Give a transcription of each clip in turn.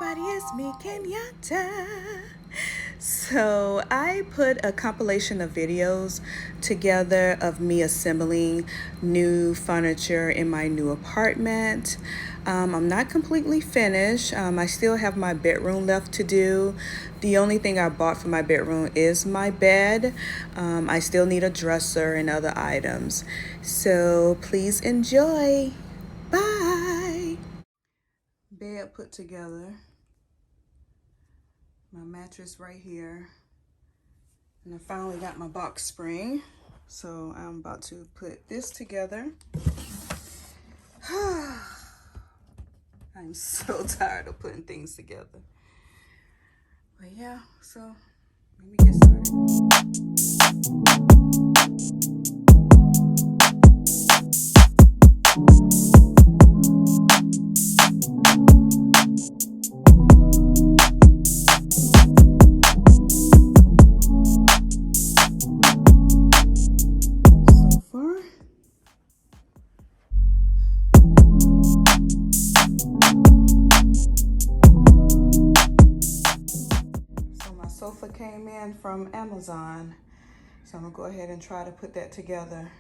everybody, it's me, Kenyatta. So I put a compilation of videos together of me assembling new furniture in my new apartment. I'm not completely finished. I still have my bedroom left to do. The only thing I bought for my bedroom is my bed. I still need a dresser and other items. So please enjoy. Bye. Bed put together. My mattress right here. And I finally got my box spring. So I'm about to put this together. I'm so tired of putting things together. But yeah, so let me get started. Sofa came in from Amazon, so I'm gonna go ahead and try to put that together.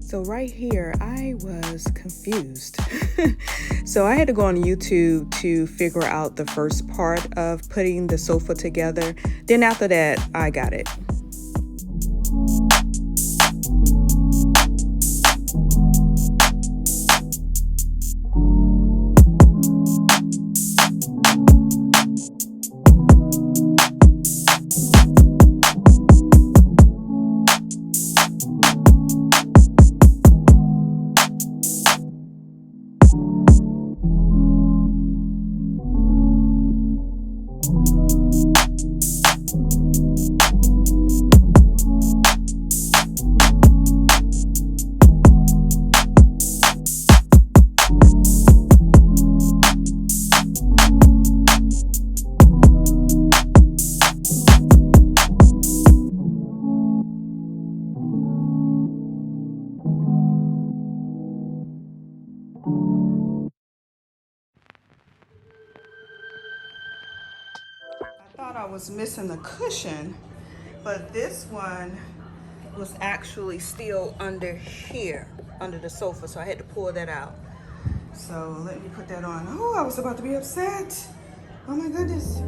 So right here, I was confused. So I had to go on YouTube to figure out the first part of putting the sofa together. Then after that, I got it. I thought I was missing the cushion, but this one was actually still under here, under the sofa, so I had to pull that out. So let me put that on. Oh, I was about to be upset. Oh my goodness.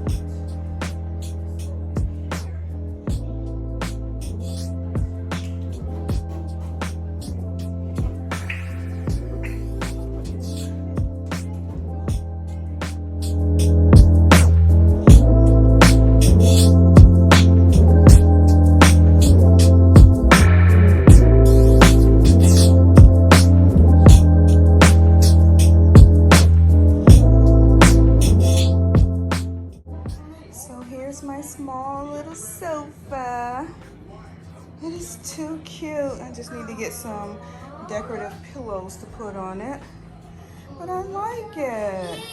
My small little sofa. It is too cute. I just need to get some decorative pillows to put on it, but I like it.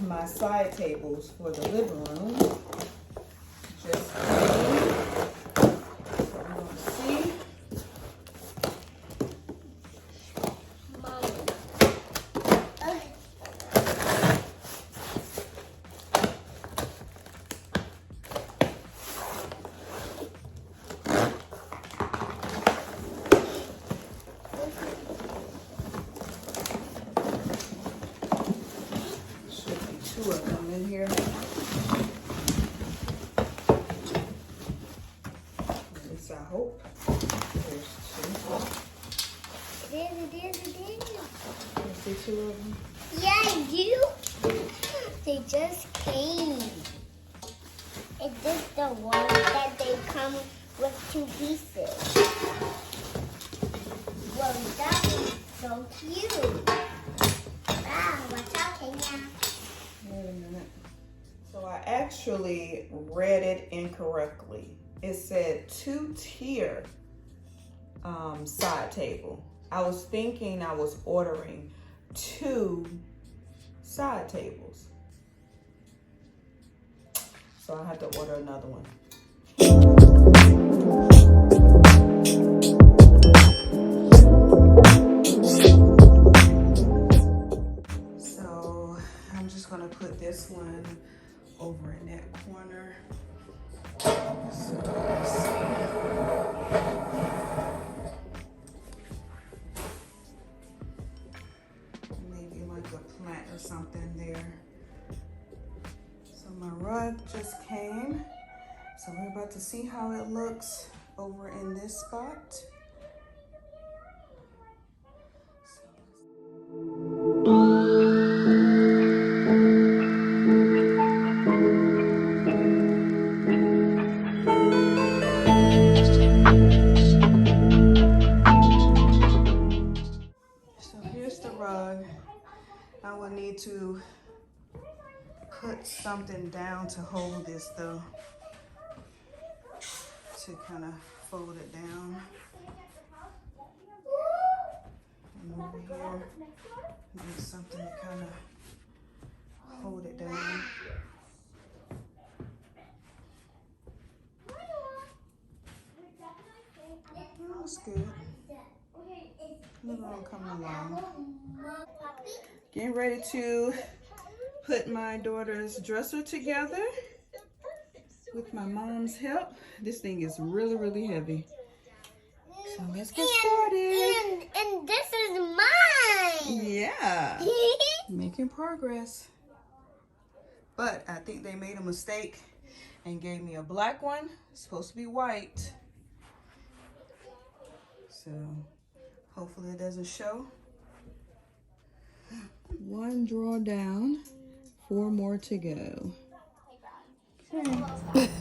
My side tables for the living room. Just so we're going to see. Two of them in here. At least I hope. There's two. There's two. two of them? Yeah, you. They just came. Is this the one that they come with 2 pieces? Well, that is so cute. Wow, watch out, Kenya. Wait a minute. So I actually read it incorrectly. It said 2-tier side table. I was thinking I was ordering 2 side tables. So I had to order another one. So I'm just gonna put this one over in that corner. So let's see. Maybe like a plant or something there. So my rug just came. So we're about to see how it looks over in this spot. So here's the rug. I will need to put something down to hold this though, to kind of fold it down. And over here, need something to kind of hold it down. That's good. Moving on, coming along. Getting ready to put my daughter's dresser together with my mom's help. This thing is really, really heavy. So let's get started. And this is mine. Yeah. Making progress. But I think they made a mistake and gave me a black one. It's supposed to be white. So hopefully it doesn't show. 1 drawer down, 4 more to go. Okay.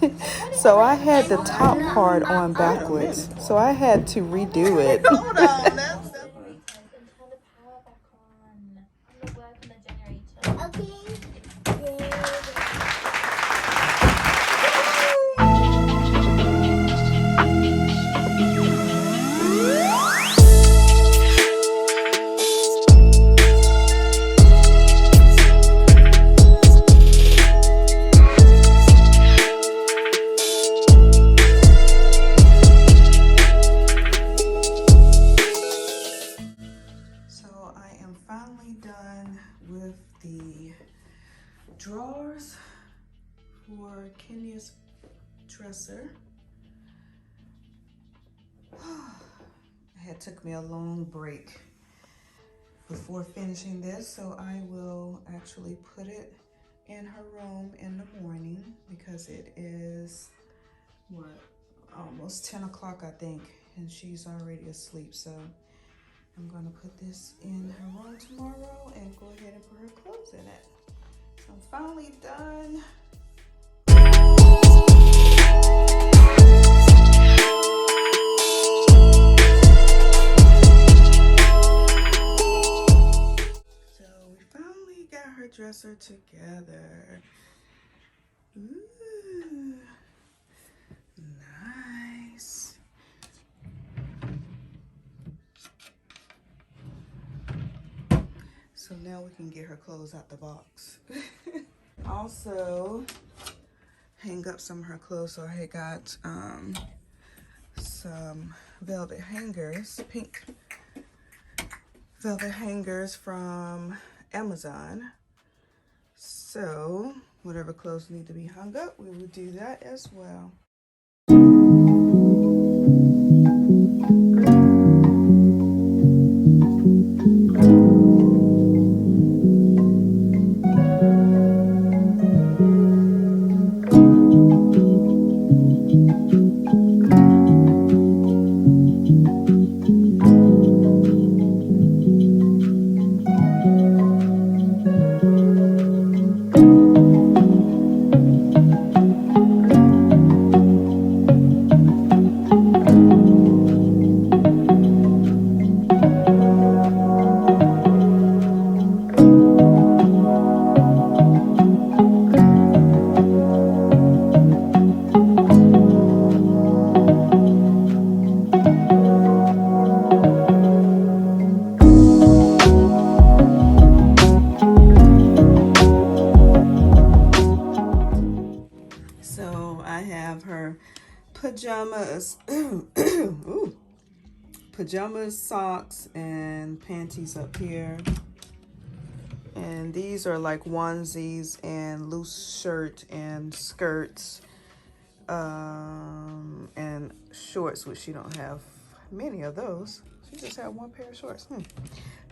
So I had the top part on backwards, so I had to redo it. Hold on, that's Okay. So I am finally done with the drawers for Kenya's dresser. It took me a long break before finishing this, so I will actually put it in her room in the morning because it is, what, almost 10 o'clock I think, and she's already asleep. So I'm gonna put this in her room tomorrow and go ahead and put her clothes in it. So I'm finally done. So we finally got her dresser together. Ooh, nice. So now we can get her clothes out the box. Also, hang up some of her clothes. So I had got some velvet hangers, pink velvet hangers from Amazon. So whatever clothes need to be hung up, we will do that as well. pajamas. Ooh. Pajamas, socks, and panties up here. And these are like onesies and loose shirt and skirts. And shorts, which she don't have many of those. She just had one pair of shorts.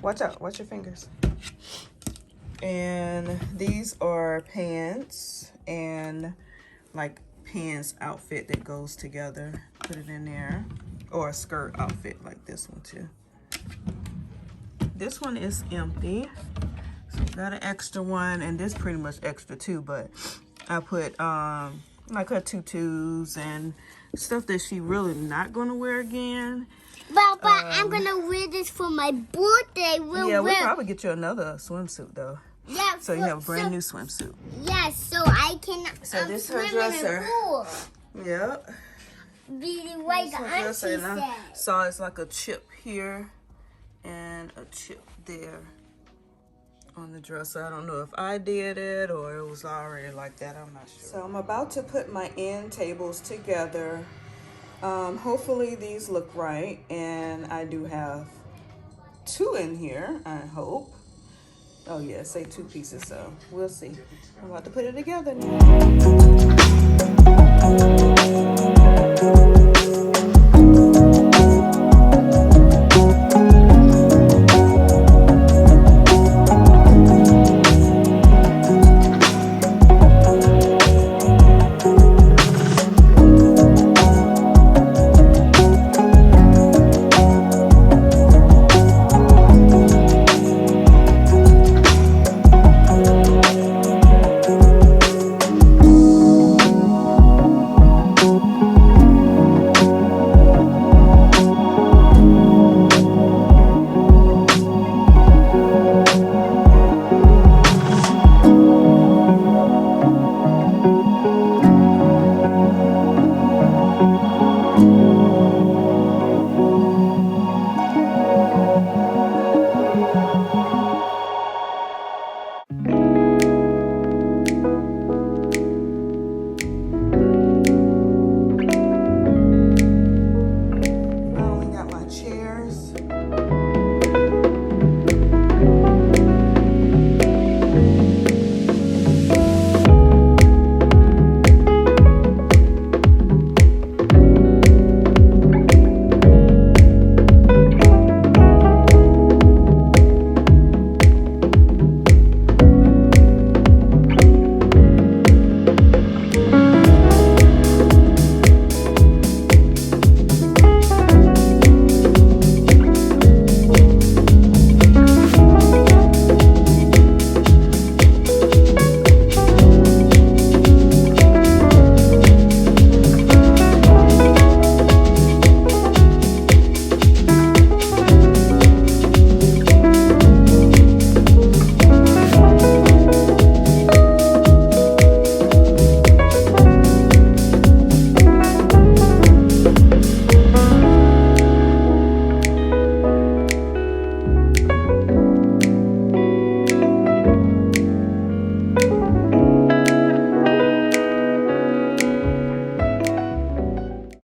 Watch out, watch your fingers. And these are pants and like pants outfit that goes together. Put it in there. Or a skirt outfit like this one too. This one is empty. So got an extra one, and this pretty much extra too, but I put like her tutus and stuff that she really not gonna wear again. But I'm gonna wear this for my birthday. We'll probably get you another swimsuit though. Yeah. So you have a brand new swimsuit. Yes, so I can. So this her swim dresser. In the pool. Yep. Be like the auntie said. So it's like a chip here and a chip there on the dresser. I don't know if I did it or it was already like that. I'm not sure. So I'm about to put my end tables together. Hopefully these look right, and I do have 2 in here, I hope. Oh yeah, say 2 pieces, so we'll see. I'm about to put it together now.